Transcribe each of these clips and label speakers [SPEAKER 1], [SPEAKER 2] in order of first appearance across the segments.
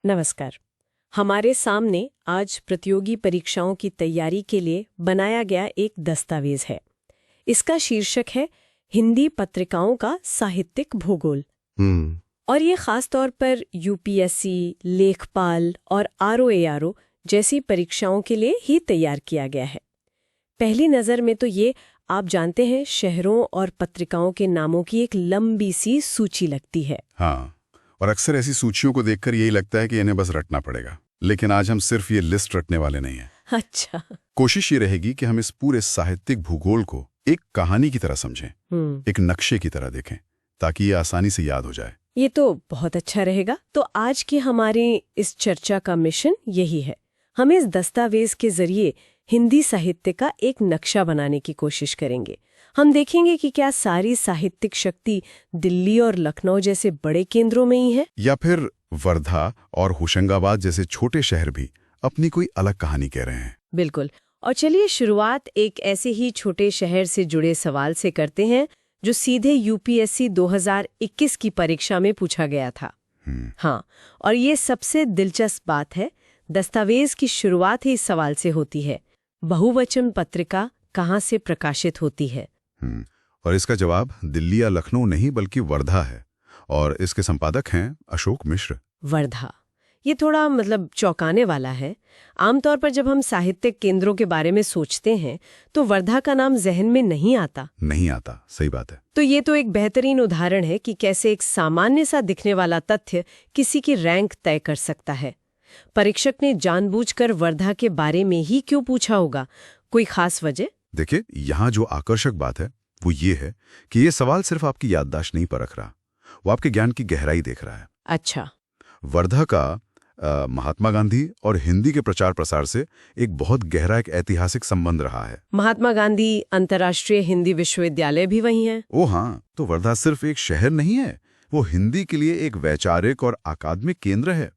[SPEAKER 1] नमस्कार। हमारे सामने आज प्रतियोगी परीक्षाओं की तैयारी के लिए बनाया गया एक दस्तावेज है। इसका शीर्षक है हिंदी पत्रिकाओं का साहित्यिक भूगोल। और ये खास तौर पर यूपीएससी, लेखपाल और आरओएआरओ जैसी परीक्षाओं के लिए ही तैयार किया गया है। पहली नज़र में तो ये आप जानते हैं शहरों और पत्रिकाओं के नामों की एक लंबी सी सूची लगती है।
[SPEAKER 2] हाँ, और अक्सर ऐसी सूचियों को देखकर यही लगता है कि इन्हें बस रटना पड़ेगा। लेकिन आज हम सिर्फ ये लिस्ट रटने वाले नहीं हैं।
[SPEAKER 1] अच्छा।
[SPEAKER 2] कोशिश ये रहेगी कि हम इस पूरे साहित्यिक भूगोल को एक कहानी की तरह समझें, एक नक्शे की तरह देखें, ताकि ये आसानी से याद हो जाए।
[SPEAKER 1] ये तो बहुत अच्छा रहेगा। तो आज की हमारी इस चर्चा का मिशन यही है। हम इस दस्तावेज के जरिए हिंदी साहित्य का एक नक्शा बनाने की कोशिश करेंगे। हम देखेंगे कि क्या सारी साहित्यिक शक्ति दिल्ली और लखनऊ जैसे बड़े केंद्रों में ही है,
[SPEAKER 2] या फिर वर्धा और होशंगाबाद जैसे छोटे शहर भी अपनी कोई अलग कहानी कह रहे हैं।
[SPEAKER 1] बिल्कुल। और चलिए शुरुआत एक ऐसे ही छोटे शहर से जुड़े सवाल से करते हैं जो सीधे यूपीएससी 2021 की परीक्षा में पूछा गया था। हाँ, और ये सबसे दिलचस्प बात है, दस्तावेज की शुरुआत ही इस सवाल से होती है, बहुवचन पत्रिका कहाँ से प्रकाशित होती है।
[SPEAKER 2] और इसका जवाब दिल्ली या लखनऊ नहीं बल्कि वर्धा है, और इसके संपादक हैं अशोक मिश्र।
[SPEAKER 1] वर्धा, ये थोड़ा चौंकाने वाला है। आमतौर पर जब हम साहित्यिक केंद्रों के बारे में सोचते हैं तो वर्धा का नाम जहन में नहीं आता।
[SPEAKER 2] सही बात है।
[SPEAKER 1] तो ये तो एक बेहतरीन उदाहरण है कि कैसे एक सामान्य सा दिखने वाला तथ्य किसी की रैंक तय कर सकता है। परीक्षक ने जानबूझकर वर्धा के बारे में ही क्यों पूछा होगा? कोई खास वजह?
[SPEAKER 2] देखिए, यहाँ जो आकर्षक बात है वो ये है कि ये सवाल सिर्फ आपकी याददाश्त नहीं परख रहा, वो आपके ज्ञान की गहराई देख रहा है।
[SPEAKER 1] अच्छा।
[SPEAKER 2] वर्धा का महात्मा गांधी और हिंदी के प्रचार प्रसार से एक बहुत गहरा एक ऐतिहासिक संबंध रहा है।
[SPEAKER 1] महात्मा गांधी अंतर्राष्ट्रीय हिंदी विश्वविद्यालय भी वही है।
[SPEAKER 2] ओ हाँ, तो वर्धा सिर्फ एक शहर नहीं है, वो हिंदी के लिए एक वैचारिक और अकादमिक केंद्र है।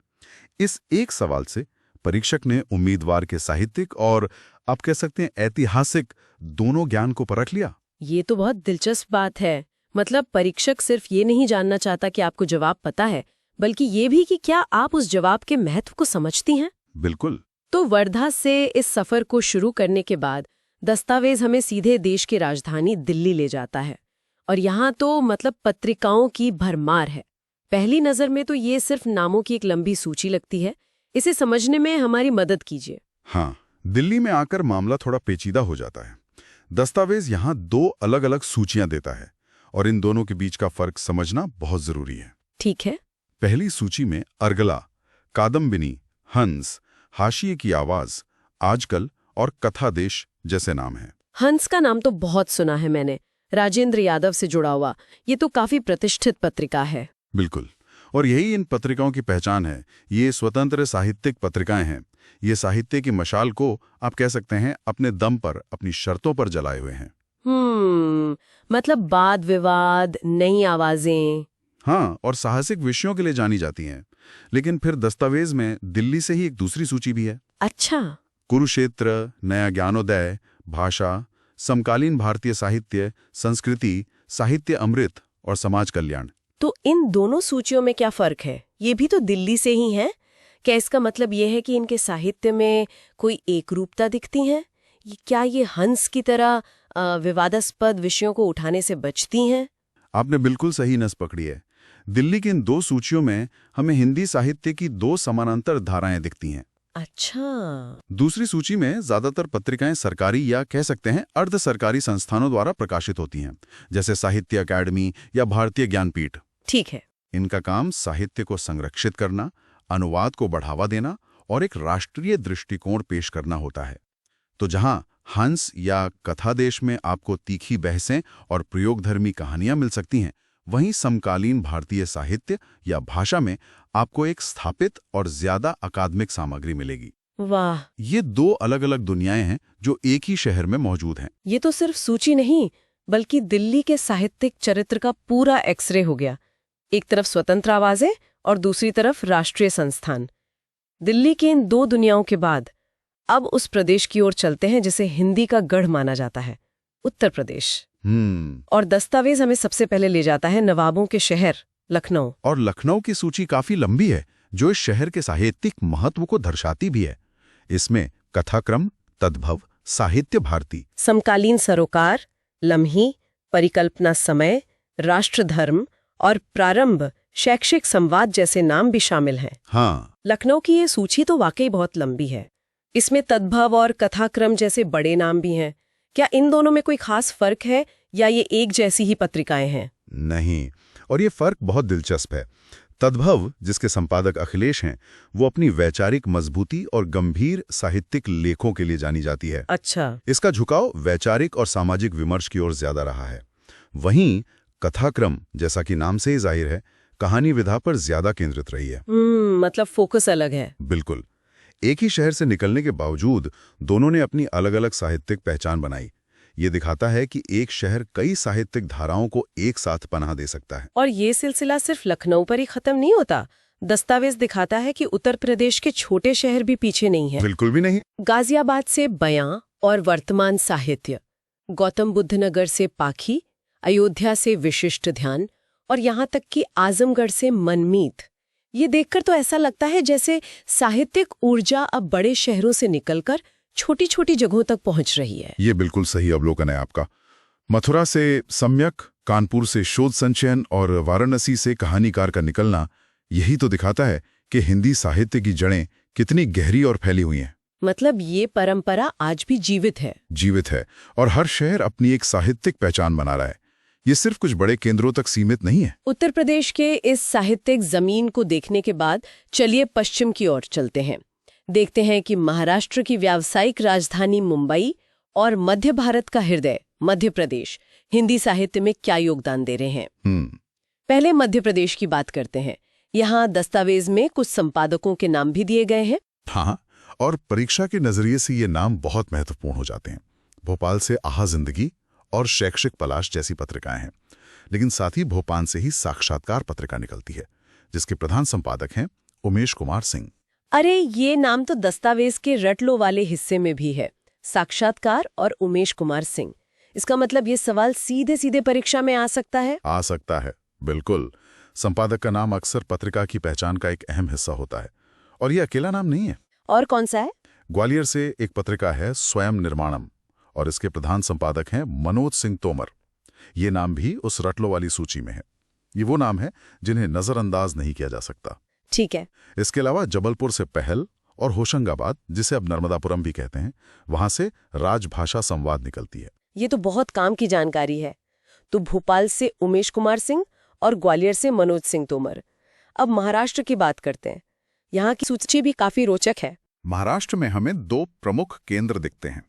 [SPEAKER 2] इस एक सवाल से परीक्षक ने उम्मीदवार के साहित्यिक और आप कह सकते हैं ऐतिहासिक दोनों ज्ञान को परख लिया।
[SPEAKER 1] ये तो बहुत दिलचस्प बात है। परीक्षक सिर्फ ये नहीं जानना चाहता कि आपको जवाब पता है, बल्कि ये भी कि क्या आप उस जवाब के महत्व को समझती हैं।
[SPEAKER 2] बिल्कुल।
[SPEAKER 1] तो वर्धा से इस सफर को शुरू करने के बाद दस्तावेज हमें सीधे देश की राजधानी दिल्ली ले जाता है। और यहाँ तो पत्रिकाओं की भरमार है। पहली नजर में तो ये सिर्फ नामों की एक लंबी सूची लगती है। इसे समझने में हमारी मदद कीजिए।
[SPEAKER 2] हाँ, दिल्ली में आकर मामला थोड़ा पेचीदा हो जाता है। दस्तावेज यहाँ दो अलग अलग सूचियां देता है और इन दोनों के बीच का फर्क समझना बहुत जरूरी है।
[SPEAKER 1] ठीक है।
[SPEAKER 2] पहली सूची में अर्गला, कादम्बिनी, हंस, हाशिए की आवाज, आजकल और कथा देश जैसे नाम हैं।
[SPEAKER 1] हंस का नाम तो बहुत सुना है मैंने, राजेंद्र यादव से जुड़ा हुआ। ये तो काफी प्रतिष्ठित पत्रिका है।
[SPEAKER 2] बिल्कुल, और यही इन पत्रिकाओं की पहचान है। ये स्वतंत्र साहित्यिक पत्रिकाएं हैं। ये साहित्य की मशाल को आप कह सकते हैं अपने दम पर, अपनी शर्तों पर जलाए हुए हैं।
[SPEAKER 1] वाद विवाद, नई आवाजें।
[SPEAKER 2] हाँ, और साहसिक विषयों के लिए जानी जाती हैं। लेकिन फिर दस्तावेज में दिल्ली से ही एक दूसरी सूची भी है।
[SPEAKER 1] अच्छा।
[SPEAKER 2] कुरुक्षेत्र, नया ज्ञानोदय, भाषा, समकालीन भारतीय साहित्य, संस्कृति, साहित्य अमृत और समाज कल्याण।
[SPEAKER 1] तो इन दोनों सूचियों में क्या फर्क है? ये भी तो दिल्ली से ही है। क्या इसका मतलब ये है कि इनके साहित्य में कोई एक रूपता दिखती है? क्या ये हंस की तरह विवादास्पद विषयों को उठाने से बचती हैं?
[SPEAKER 2] आपने बिल्कुल सही नस पकड़ी है। दिल्ली की इन दो सूचियों में हमें हिंदी साहित्य की दो समानांतर धाराएं दिखती हैं।
[SPEAKER 1] अच्छा।
[SPEAKER 2] दूसरी सूची में ज्यादातर पत्रिकाएं सरकारी या कह सकते हैं अर्ध सरकारी संस्थानों द्वारा प्रकाशित होती हैं, जैसे साहित्य अकादमी या भारतीय ज्ञानपीठ।
[SPEAKER 1] ठीक है।
[SPEAKER 2] इनका काम साहित्य को संरक्षित करना, अनुवाद को बढ़ावा देना और एक राष्ट्रीय दृष्टिकोण पेश करना होता है। तो जहां हंस या कथा देश में आपको तीखी बहसें और प्रयोगधर्मी कहानियां मिल सकती हैं, वहीं समकालीन भारतीय साहित्य या भाषा में आपको एक स्थापित और ज्यादा अकादमिक सामग्री मिलेगी।
[SPEAKER 1] वाह,
[SPEAKER 2] ये दो अलग अलग दुनियाएं हैं जो एक ही शहर में मौजूद हैं।
[SPEAKER 1] ये तो सिर्फ सूची नहीं, बल्कि दिल्ली के साहित्यिक चरित्र का पूरा एक्सरे हो गया। एक तरफ स्वतंत्र आवाजें और दूसरी तरफ राष्ट्रीय संस्थान। दिल्ली के इन दो दुनियाओं के बाद अब उस प्रदेश की ओर चलते हैं जिसे हिंदी का गढ़ माना जाता है, उत्तर प्रदेश। और दस्तावेज हमें सबसे पहले ले जाता है नवाबों के शहर लखनऊ।
[SPEAKER 2] और लखनऊ की सूची काफी लंबी है, जो इस शहर के साहित्यिक महत्व को दर्शाती भी है। इसमें कथाक्रम, तद्भव, साहित्य भारती,
[SPEAKER 1] समकालीन सरोकार, लम्ही, परिकल्पना समय, राष्ट्रधर्म और प्रारंभ शैक्षिक संवाद जैसे नाम भी शामिल हैं।
[SPEAKER 2] हाँ,
[SPEAKER 1] लखनऊ की ये सूची तो वाकई बहुत लंबी है। इसमें तद्भव और कथाक्रम जैसे बड़े नाम भी हैं। क्या इन दोनों में कोई खास फर्क है या ये एक जैसी ही पत्रिकाएं हैं?
[SPEAKER 2] नहीं, और ये फर्क बहुत दिलचस्प है। तद्भव, जिसके संपादक अखिलेश हैं, वो अपनी वैचारिक मजबूती और गंभीर साहित्यिक लेखों के लिए जानी जाती है।
[SPEAKER 1] अच्छा।
[SPEAKER 2] इसका झुकाव वैचारिक और सामाजिक विमर्श की ओर ज्यादा रहा है। वहीं कथाक्रम, जैसा कि नाम से ही जाहिर है, कहानी विधा पर ज्यादा केंद्रित रही है।
[SPEAKER 1] मतलब फोकस अलग है।
[SPEAKER 2] बिल्कुल। एक ही शहर से निकलने के बावजूद दोनों ने अपनी अलग अलग साहित्यिक पहचान बनाई। ये दिखाता है कि एक शहर कई साहित्यिक धाराओं को एक साथ पनाह दे सकता है।
[SPEAKER 1] और ये सिलसिला सिर्फ लखनऊ पर ही खत्म नहीं होता। दस्तावेज दिखाता है कि उत्तर प्रदेश के छोटे शहर भी पीछे नहीं है।
[SPEAKER 2] बिल्कुल भी नहीं।
[SPEAKER 1] गाजियाबाद से बयां और वर्तमान साहित्य, गौतम बुद्ध नगर से पाखी, अयोध्या से विशिष्ट ध्यान और यहाँ तक कि आजमगढ़ से मनमीत। ये देखकर तो ऐसा लगता है जैसे साहित्यिक ऊर्जा अब बड़े शहरों से निकलकर छोटी छोटी जगहों तक पहुंच रही है।
[SPEAKER 2] ये बिल्कुल सही अवलोकन है आपका। मथुरा से सम्यक, कानपुर से शोध संचयन और वाराणसी से कहानीकार का निकलना यही तो दिखाता है कि हिंदी साहित्य की जड़ें कितनी गहरी और फैली हुई हैं।
[SPEAKER 1] मतलब ये परंपरा आज भी जीवित है।
[SPEAKER 2] जीवित है, और हर शहर अपनी एक साहित्यिक पहचान बना रहा है। ये सिर्फ कुछ बड़े केंद्रों तक सीमित नहीं है।
[SPEAKER 1] उत्तर प्रदेश के इस साहित्यिक जमीन को देखने के बाद चलिए पश्चिम की ओर चलते हैं। देखते हैं कि महाराष्ट्र की व्यावसायिक राजधानी मुंबई और मध्य भारत का हृदय मध्य प्रदेश हिंदी साहित्य में क्या योगदान दे रहे हैं। पहले मध्य प्रदेश की बात करते हैं। यहाँ दस्तावेज में कुछ संपादकों के नाम भी दिए गए हैं।
[SPEAKER 2] हाँ, और परीक्षा के नजरिए से ये नाम बहुत महत्वपूर्ण हो जाते हैं। भोपाल से आहा जिंदगी और शैक्षिक पलाश जैसी पत्रिकाएं हैं, लेकिन साथ ही भोपाल से ही साक्षात्कार पत्रिका निकलती है, जिसके प्रधान संपादक हैं उमेश कुमार सिंह।
[SPEAKER 1] अरे, ये नाम तो दस्तावेज के रट लो वाले हिस्से में भी है, साक्षात्कार और उमेश कुमार सिंह। इसका मतलब ये सवाल सीधे सीधे परीक्षा में आ सकता है।
[SPEAKER 2] आ सकता है, बिल्कुल। संपादक का नाम अक्सर पत्रिका की पहचान का एक अहम हिस्सा होता है, और ये अकेला नाम नहीं है।
[SPEAKER 1] और कौन सा है?
[SPEAKER 2] ग्वालियर से एक पत्रिका है स्वयं निर्माणम, और इसके प्रधान संपादक हैं मनोज सिंह तोमर। ये नाम भी उस रटलो वाली सूची में है। ये वो नाम है जिन्हें नजरअंदाज नहीं किया जा सकता।
[SPEAKER 1] ठीक है।
[SPEAKER 2] इसके अलावा जबलपुर से पहल और होशंगाबाद, जिसे अब नर्मदापुरम भी कहते हैं, वहां से राजभाषा संवाद निकलती है।
[SPEAKER 1] ये तो बहुत काम की जानकारी है। तो भोपाल से उमेश कुमार सिंह और ग्वालियर से मनोज सिंह तोमर। अब महाराष्ट्र की बात करते हैं। यहाँ की सूची भी काफी रोचक है।
[SPEAKER 2] महाराष्ट्र में हमें दो प्रमुख केंद्र दिखते हैं।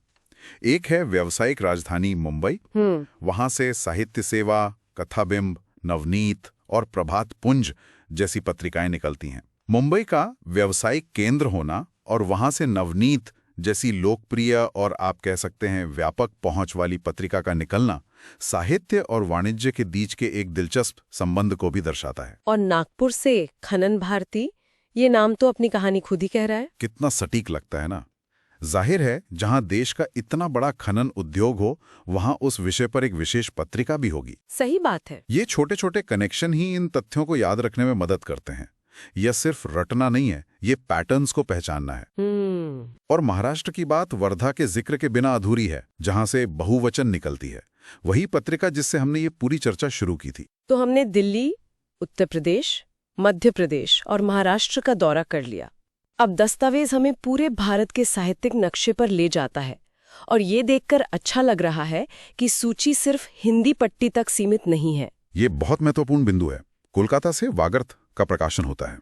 [SPEAKER 2] एक है व्यावसायिक राजधानी मुंबई। वहां से साहित्य सेवा, कथाबिंब, नवनीत और प्रभात पुंज जैसी पत्रिकाएं निकलती हैं। मुंबई का व्यावसायिक केंद्र होना और वहां से नवनीत जैसी लोकप्रिय और आप कह सकते हैं व्यापक पहुंच वाली पत्रिका का निकलना साहित्य और वाणिज्य के बीच के एक दिलचस्प संबंध को भी दर्शाता है।
[SPEAKER 1] और नागपुर से खनन भारती, ये नाम तो अपनी कहानी खुद ही कह रहा है।
[SPEAKER 2] कितना सटीक लगता है ना। जाहिर है, जहां देश का इतना बड़ा खनन उद्योग हो, वहां उस विषय पर एक विशेष पत्रिका भी होगी।
[SPEAKER 1] सही बात है।
[SPEAKER 2] ये छोटे छोटे कनेक्शन ही इन तथ्यों को याद रखने में मदद करते हैं। यह सिर्फ रटना नहीं है, ये पैटर्न्स को पहचानना है। और महाराष्ट्र की बात वर्धा के जिक्र के बिना अधूरी है, जहां से बहुवचन निकलती है। वही पत्रिका जिससे हमने ये पूरी चर्चा शुरू की थी।
[SPEAKER 1] तो हमने दिल्ली, उत्तर प्रदेश, मध्य प्रदेश और महाराष्ट्र का दौरा कर लिया। अब दस्तावेज हमें पूरे भारत के साहित्यिक नक्शे पर ले जाता है, और ये देखकर अच्छा लग रहा है कि सूची सिर्फ हिंदी पट्टी तक सीमित नहीं है।
[SPEAKER 2] ये बहुत महत्वपूर्ण बिंदु है। कोलकाता से वागर्थ का प्रकाशन होता है,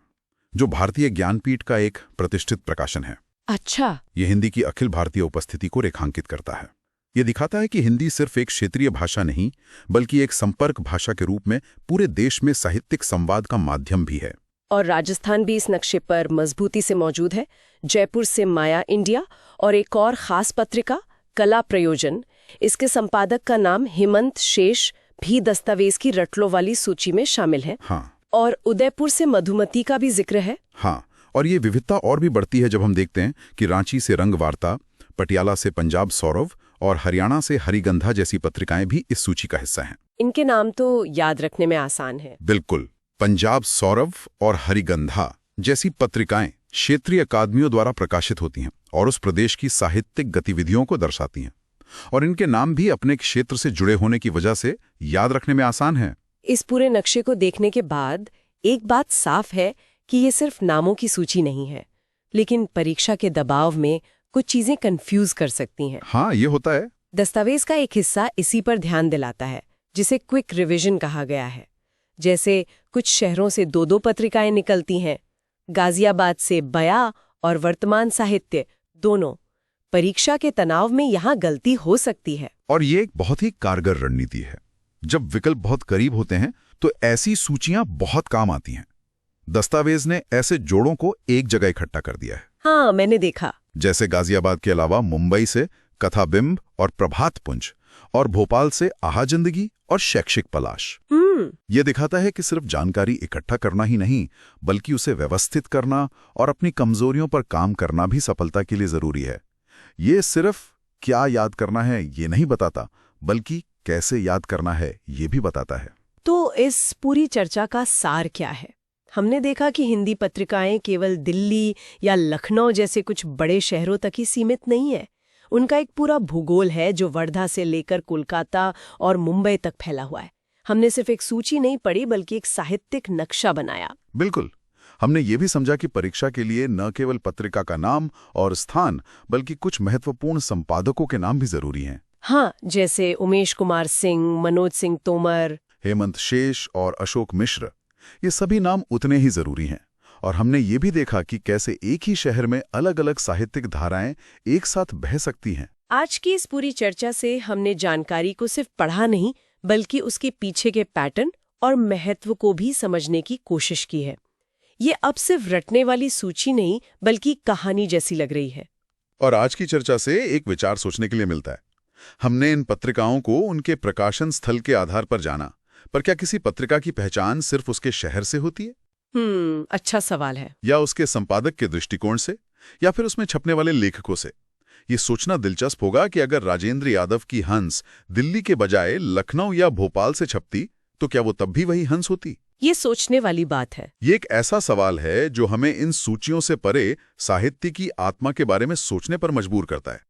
[SPEAKER 2] जो भारतीय ज्ञानपीठ का एक प्रतिष्ठित प्रकाशन है।
[SPEAKER 1] अच्छा।
[SPEAKER 2] ये हिंदी की अखिल भारतीय उपस्थिति को रेखांकित करता है। ये दिखाता है कि हिंदी सिर्फ एक क्षेत्रीय भाषा नहीं, बल्कि एक संपर्क भाषा के रूप में पूरे देश में साहित्यिक संवाद का माध्यम भी है।
[SPEAKER 1] और राजस्थान भी इस नक्शे पर मजबूती से मौजूद है। जयपुर से माया इंडिया और एक और खास पत्रिका कला प्रयोजन, इसके संपादक का नाम हेमंत शेष भी दस्तावेज की रटलो वाली सूची में शामिल है।
[SPEAKER 2] हाँ।
[SPEAKER 1] और उदयपुर से मधुमती का भी जिक्र है।
[SPEAKER 2] हाँ, और ये विविधता और भी बढ़ती है जब हम देखते हैं कि रांची से रंग वार्ता, पटियाला से पंजाब सौरभ और हरियाणा से हरिगंधा जैसी पत्रिकाएं भी इस सूची का हिस्सा हैं।
[SPEAKER 1] इनके नाम तो याद रखने में आसान है।
[SPEAKER 2] बिल्कुल। पंजाब सौरभ और हरिगंधा जैसी पत्रिकाएं क्षेत्रीय अकादमियों द्वारा प्रकाशित होती हैं और उस प्रदेश की साहित्यिक गतिविधियों को दर्शाती हैं। और इनके नाम भी अपने क्षेत्र से जुड़े होने की वजह से याद रखने में आसान है।
[SPEAKER 1] इस पूरे नक्शे को देखने के बाद एक बात साफ है कि ये सिर्फ नामों की सूची नहीं है, लेकिन परीक्षा के दबाव में कुछ चीजें कंफ्यूज कर सकती हैं।
[SPEAKER 2] हाँ, ये होता है।
[SPEAKER 1] दस्तावेज का एक हिस्सा इसी पर ध्यान दिलाता है, जिसे क्विक रिवीजन कहा गया है। जैसे कुछ शहरों से 2-2 पत्रिकाएं निकलती हैं, गाजियाबाद से बया और वर्तमान साहित्य दोनों। परीक्षा के तनाव में यहाँ गलती हो सकती है।
[SPEAKER 2] और ये एक बहुत ही कारगर रणनीति है। जब विकल्प बहुत करीब होते हैं तो ऐसी सूचियां बहुत काम आती हैं। दस्तावेज ने ऐसे जोड़ों को एक जगह इकट्ठा कर दिया है।
[SPEAKER 1] हाँ, मैंने देखा।
[SPEAKER 2] जैसे गाजियाबाद के अलावा मुंबई से कथाबिंब और प्रभात पुंज, और भोपाल से आहा जिंदगी और शैक्षिक पलाश। ये दिखाता है कि सिर्फ जानकारी इकट्ठा करना ही नहीं, बल्कि उसे व्यवस्थित करना और अपनी कमजोरियों पर काम करना भी सफलता के लिए जरूरी है। ये सिर्फ क्या याद करना है ये नहीं बताता, बल्कि कैसे याद करना है ये भी बताता है।
[SPEAKER 1] तो इस पूरी चर्चा का सार क्या है? हमने देखा कि हिंदी पत्रिकाएं केवल दिल्ली या लखनऊ जैसे कुछ बड़े शहरों तक ही सीमित नहीं है। उनका एक पूरा भूगोल है जो वर्धा से लेकर कोलकाता और मुंबई तक फैला हुआ है। हमने सिर्फ एक सूची नहीं पढ़ी, बल्कि एक साहित्यिक नक्शा बनाया।
[SPEAKER 2] बिल्कुल। हमने ये भी समझा कि परीक्षा के लिए न केवल पत्रिका का नाम और स्थान, बल्कि कुछ महत्वपूर्ण संपादकों के नाम भी जरूरी हैं।
[SPEAKER 1] हाँ, जैसे उमेश कुमार सिंह, मनोज सिंह तोमर,
[SPEAKER 2] हेमंत शेष और अशोक मिश्र। ये सभी नाम उतने ही जरूरी हैं। और हमने ये भी देखा कि कैसे एक ही शहर में अलग अलग साहित्यिक धाराएं एक साथ बह सकती हैं।
[SPEAKER 1] आज की इस पूरी चर्चा से हमने जानकारी को सिर्फ पढ़ा नहीं, बल्कि उसके पीछे के पैटर्न और महत्व को भी समझने की कोशिश की है। ये अब सिर्फ रटने वाली सूची नहीं, बल्कि कहानी जैसी लग रही है।
[SPEAKER 2] और आज की चर्चा से एक विचार सोचने के लिए मिलता है। हमने इन पत्रिकाओं को उनके प्रकाशन स्थल के आधार पर जाना, पर क्या किसी पत्रिका की पहचान सिर्फ उसके शहर से होती है?
[SPEAKER 1] अच्छा सवाल है।
[SPEAKER 2] या उसके संपादक के दृष्टिकोण से, या फिर उसमें छपने वाले लेखकों से? ये सोचना दिलचस्प होगा कि अगर राजेंद्र यादव की हंस दिल्ली के बजाय लखनऊ या भोपाल से छपती, तो क्या वो तब भी वही हंस होती?
[SPEAKER 1] ये सोचने वाली बात है।
[SPEAKER 2] ये एक ऐसा सवाल है जो हमें इन सूचियों से परे साहित्य की आत्मा के बारे में सोचने पर मजबूर करता है।